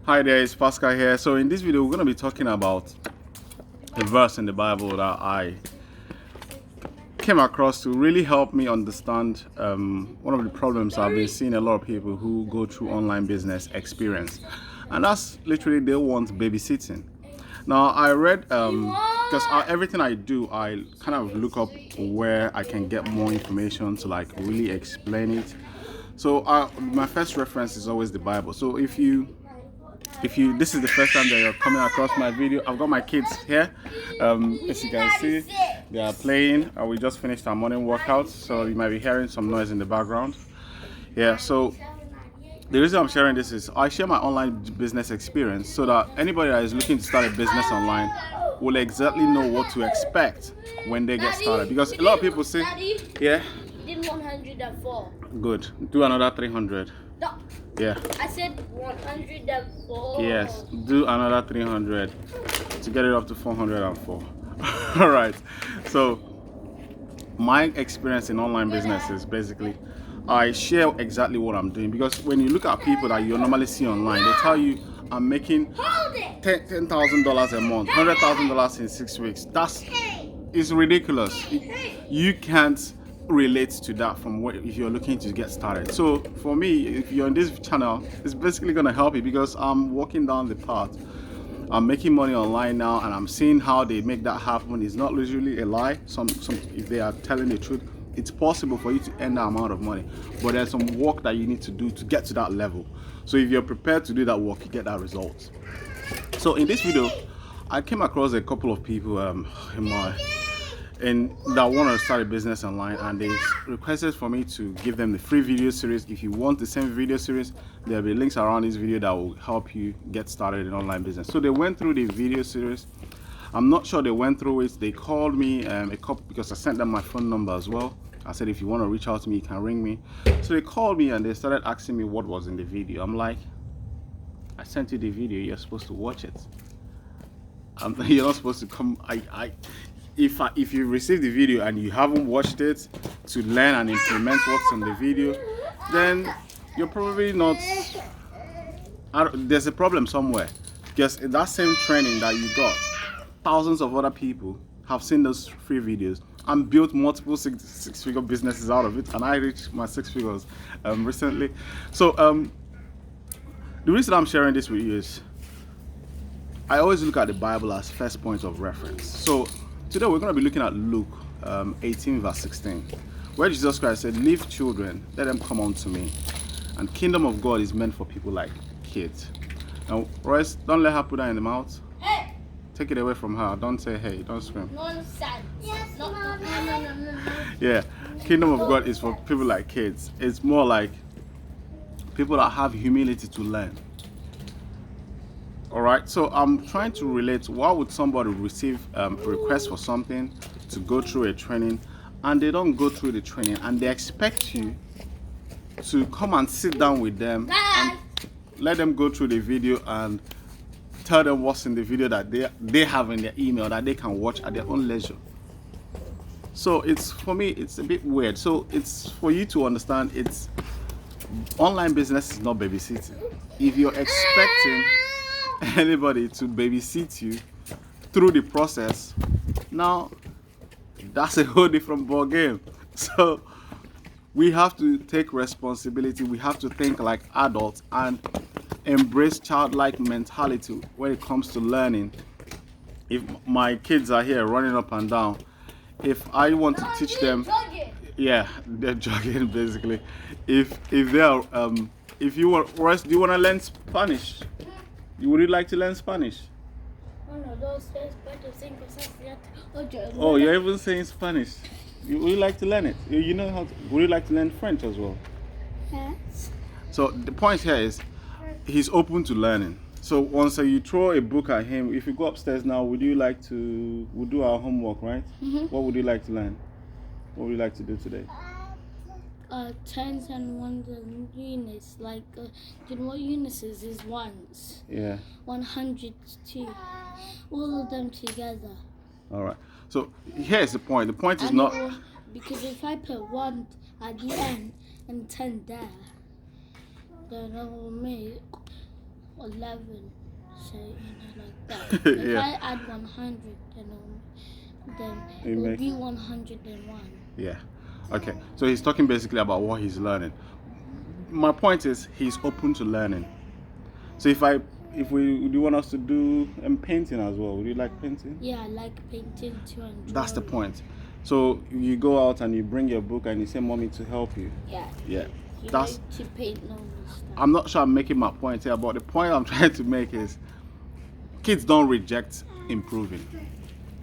Hi there, it's Pascal here. So in this video, we're going to be talking about a verse in the Bible that I came across to really help me understand one of the problems I've been seeing a lot of people who go through online business experience. And that's literally they want babysitting. Now, I read, because everything I do, I kind of look up where I can get more information to like really explain it. So my first reference is always the Bible. So if this is the first time that you're coming across my video, I've got my kids here. As you can see, they are playing. We just finished our morning workout, so you might be hearing some noise in the background. Yeah, so the reason I'm sharing this is I share my online business experience so that anybody that is looking to start a business online will exactly know what to expect when they get started. Because a lot of people say, yeah, did 104. Good, do another 300. No. Yeah. I said 104. Yes, do another 300 to get it up to 404. All right. So my experience in online business is basically I share exactly what I'm doing, because when you look at people that you normally see online, they tell you I'm making $10,000 a month, $100,000 in 6 weeks. It's ridiculous. You can't relate to that if you're looking to get started. So for me, if you're on this channel, it's basically going to help you, because I'm walking down the path. I'm making money online now, and I'm seeing how they make that happen. It's not usually a lie. Some if they are telling the truth, it's possible for you to earn that amount of money, but there's some work that you need to do to get to that level. So if you're prepared to do that work, you get that result. So in this video, I came across a couple of people that want to start a business online, and they requested for me to give them the free video series. If you want the same video series, there'll be links around this video that will help you get started in online business. So they went through the video series. I'm not sure they went through it. They called me a couple, because I sent them my phone number as well. I said, if you want to reach out to me, you can ring me. So they called me and they started asking me what was in the video. I'm like, I sent you the video, you're supposed to watch it. You're not supposed to come. If you receive the video and you haven't watched it to learn and implement what's in the video, then you're probably not. There's a problem somewhere, because in that same training that you got, thousands of other people have seen those free videos and built multiple six-figure businesses out of it, and I reached my 6 figures recently. So the reason I'm sharing this with you is I always look at the Bible as first point of reference. So today we're going to be looking at Luke 18 verse 16, where Jesus Christ said, "Leave children, let them come unto me, and kingdom of God is meant for people like kids." Now, Royce, don't let her put that in the mouth. Hey. Take it away from her. Don't say hey, don't scream. Nonsense. Yes, no. Yeah, kingdom of God is for people like kids. It's more like people that have humility to learn. All right, so I'm trying to relate. Why would somebody receive a request for something to go through a training, and they don't go through the training, and they expect you to come and sit down with them and let them go through the video and tell them what's in the video that they have in their email that they can watch at their own leisure? So for me, it's a bit weird. So it's for you to understand, it's online business is not babysitting. If you're expecting anybody to babysit you through the process, now that's a whole different ball game. So we have to take responsibility. We have to think like adults and embrace childlike mentality when it comes to learning. If my kids are here running up and down, if I want to teach them, yeah, they're jogging basically. If they are if you want, Royce, do you want to learn Spanish? Would you like to learn Spanish? Oh, you're even saying Spanish. Would you like to learn it? You know how to, would you like to learn French as well? Yes. So the point here is he's open to learning. So once you throw a book at him, if you go upstairs now, we'll do our homework, right? Mm-hmm. What would you like to learn? What would you like to do today? Tens and ones and units. Like, you know what units is ones? Yeah. 100 too. All of them together. All right. So here's the point. The point is not because if I put 1 at the end and 10 there, then I will make 11. So, like that. If Yeah. I add 100, then It it will makes- be 101. Yeah. Okay. So he's talking basically about what he's learning. My point is he's open to learning. So if we do you want us to do painting as well? Would you like painting? Yeah, I like painting too and That's the drawing. point. So you go out and you bring your book and you say, "Mommy, to help you." Yeah. Yeah. You That's. like to paint normal stuff. I'm not sure I'm making my point here, but the point I'm trying to make is kids don't reject improving.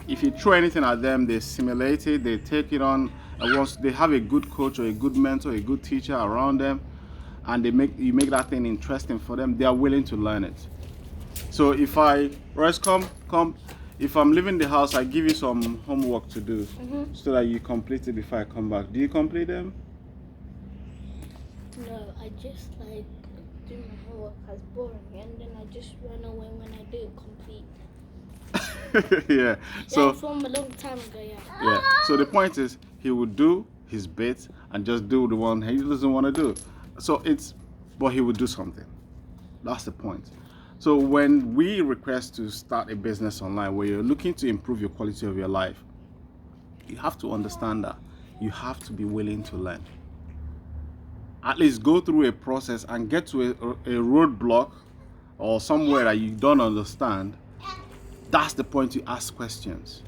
If you throw anything at them, they simulate it, they take it on, and once they have a good coach or a good mentor, a good teacher around them, and you make that thing interesting for them, they are willing to learn it. So if Royce, come, if I'm leaving the house, I give you some homework to do so that you complete it before I come back. Do you complete them? No, I just like do my homework as boring, and then I just run away when I do complete. Yeah. So Yeah, from a long time ago, yeah. yeah. So the point is, he would do his bit and just do the one he doesn't want to do. But he would do something. That's the point. So when we request to start a business online where you're looking to improve your quality of your life, you have to understand that you have to be willing to learn. At least go through a process and get to a roadblock or somewhere that you don't understand. That's the point you ask questions.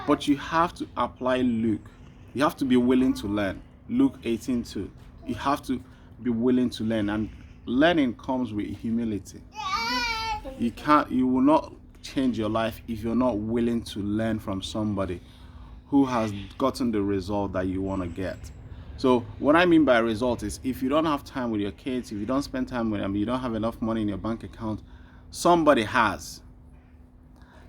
But you have to apply Luke. You have to be willing to learn. Luke 18:2. You have to be willing to learn, and learning comes with humility. You will not change your life if you're not willing to learn from somebody who has gotten the result that you want to get. So what I mean by result is if you don't have time with your kids, if you don't spend time with them, you don't have enough money in your bank account, somebody has.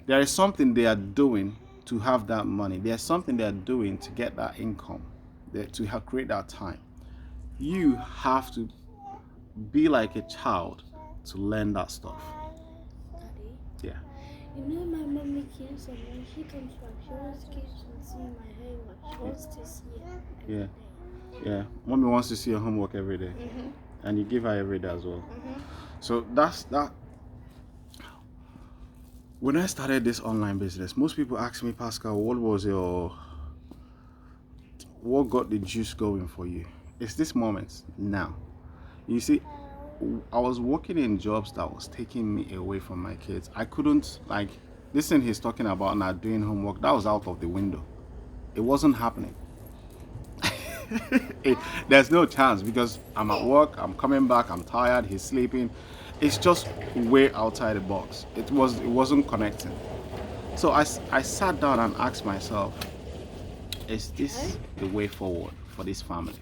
There is something they are doing to have that money. There's something they are doing to get that income, to create that time. You have to be like a child to learn that stuff. Daddy, Yeah. you know my mommy keeps, and when she comes back, she always keeps on seeing my homework. She wants to see it every Yeah. day. Yeah. Mommy wants to see your homework every day. And you give her every day as well. So that's that. When I started this online business, most people ask me, Pascal, what got the juice going for you? It's this moment now. You see, I was working in jobs that was taking me away from my kids. I couldn't, like, this thing he's talking about now, doing homework, that was out of the window. It wasn't happening. There's no chance because I'm at work, I'm coming back, I'm tired, he's sleeping. It's just way outside the box. It wasn't connecting. So I sat down and asked myself, is this the way forward for this family?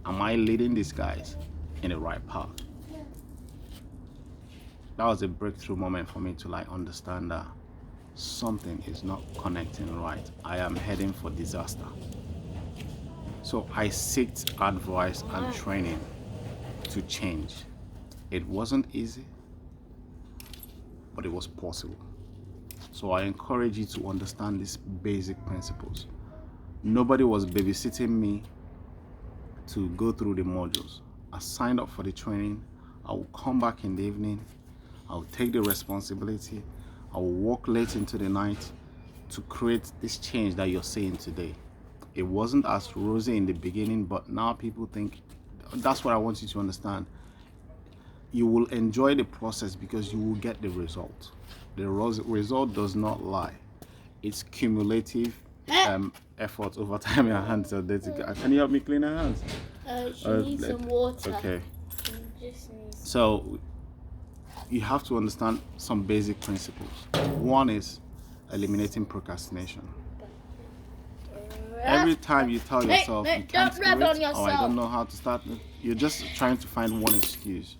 Am I leading these guys in the right path? That was a breakthrough moment for me to understand that something is not connecting right. I am heading for disaster. So I sought advice and training to change. It wasn't easy, but it was possible. So I encourage you to understand these basic principles. Nobody was babysitting me to go through the modules. I signed up for the training. I will come back in the evening. I will take the responsibility. I will work late into the night to create this change that you're seeing today. It wasn't as rosy in the beginning, but now people think, that's what I want you to understand. You will enjoy the process because you will get the result. The result does not lie. It's cumulative effort over time. Your hands are dirty. Can you help me clean her hands? She needs some water. Okay. She just needs. So you have to understand some basic principles. One is eliminating procrastination. Every time you tell yourself you can't do it, or I don't know how to start it, you're just trying to find one excuse.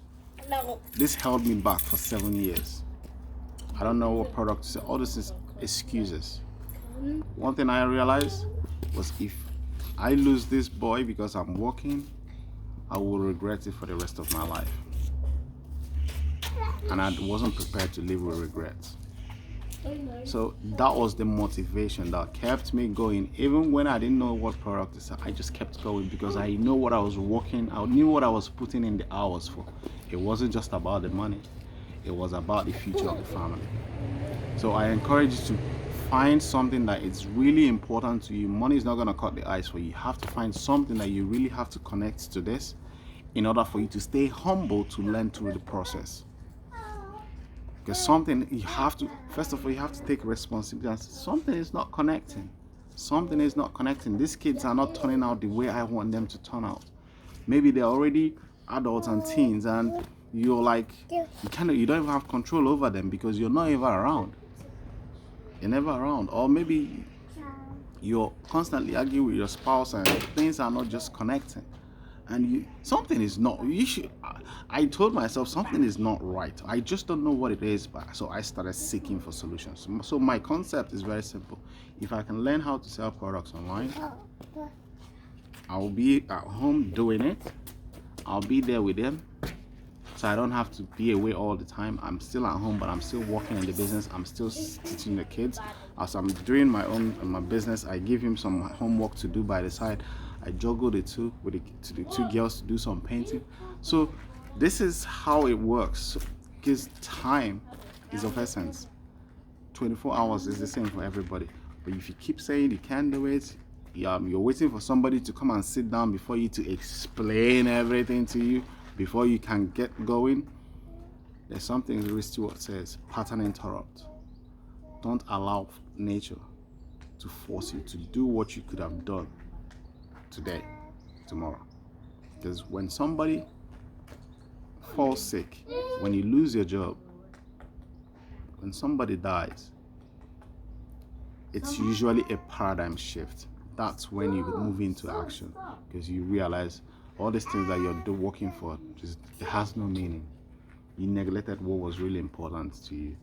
No. This held me back for 7 years. I don't know what product to say. All this is excuses. One thing I realized was if I lose this boy because I'm working, I will regret it for the rest of my life. And I wasn't prepared to live with regrets. So that was the motivation that kept me going. Even when I didn't know what product to sell, I just kept going because I know what I was working. I knew what I was putting in the hours for. It wasn't just about the money. It was about the future of the family. So I encourage you to find something that is really important to you. Money is not going to cut the ice for you. You have to find something that you really have to connect to this in order for you to stay humble to learn through the process. Because something you have to, first of all, you have to take responsibility. Something is not connecting. Something is not connecting. These kids are not turning out the way I want them to turn out. Maybe they're already adults and teens, and you're like, you don't even have control over them because you're not even around. You're never around. Or maybe you're constantly arguing with your spouse and things are not just connecting. And something is not, I told myself something is not right. I just don't know what it is, but so I started seeking for solutions. So my concept is very simple. If I can learn how to sell products online, I'll be at home doing it. I'll be there with them, so I don't have to be away all the time. I'm still at home, but I'm still working in the business. I'm still teaching the kids. As I'm doing my business, I give him some homework to do by the side. I juggle the two with the two girls to do some painting. So this is how it works. Because time is of essence. 24 hours is the same for everybody. But if you keep saying you can't do it, you're waiting for somebody to come and sit down before you to explain everything to you before you can get going. There's something Rich Stewart says: pattern interrupt. Don't allow nature to force you to do what you could have done today, tomorrow. Because when somebody falls sick, when you lose your job, when somebody dies, it's usually a paradigm shift. That's when you move into action, because you realize all these things that you're working for, it has no meaning. You neglected what was really important to you.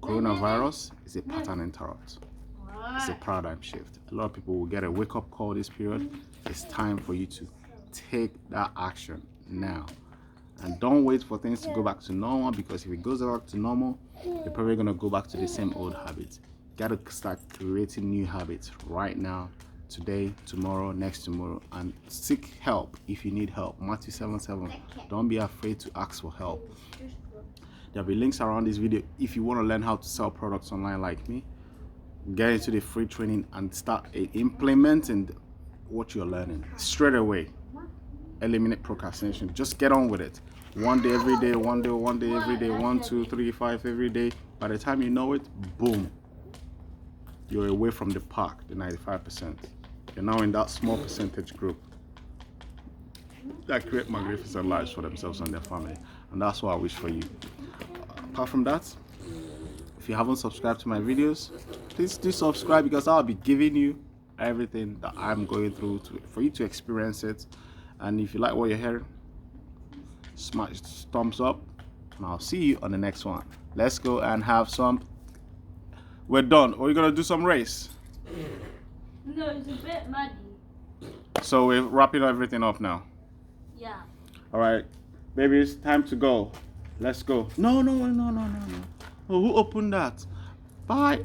Coronavirus is a pattern interrupt. It's a paradigm shift. A lot of people will get a wake-up call this period. It's time for you to take that action now. And don't wait for things to go back to normal, because if it goes back to normal, you're probably going to go back to the same old habits. Got to start creating new habits right now, today, tomorrow, next tomorrow, and seek help if you need help. Matthew 7:7. Don't be afraid to ask for help. There'll be links around this video if you want to learn how to sell products online like me. Get into the free training and start implementing what you're learning straight away. Eliminate procrastination. Just get on with it. One day every day, one day every day, 1, 2, 3, 5 every day. By the time you know it, boom, you're away from the pack, the 95%. You're now in that small percentage group that create magnificent lives for themselves and their family. And that's what I wish for you. Apart from that, if you haven't subscribed to my videos, please do subscribe, because I'll be giving you everything that I'm going through for you to experience it. And if you like what you're hearing, smash thumbs up, and I'll see you on the next one. Let's go and have some. We're done. Are we gonna do some race? No, it's a bit muddy. So we're wrapping everything up now. Yeah. All right, baby, it's time to go. Let's go. No. Oh, who opened that? Bye.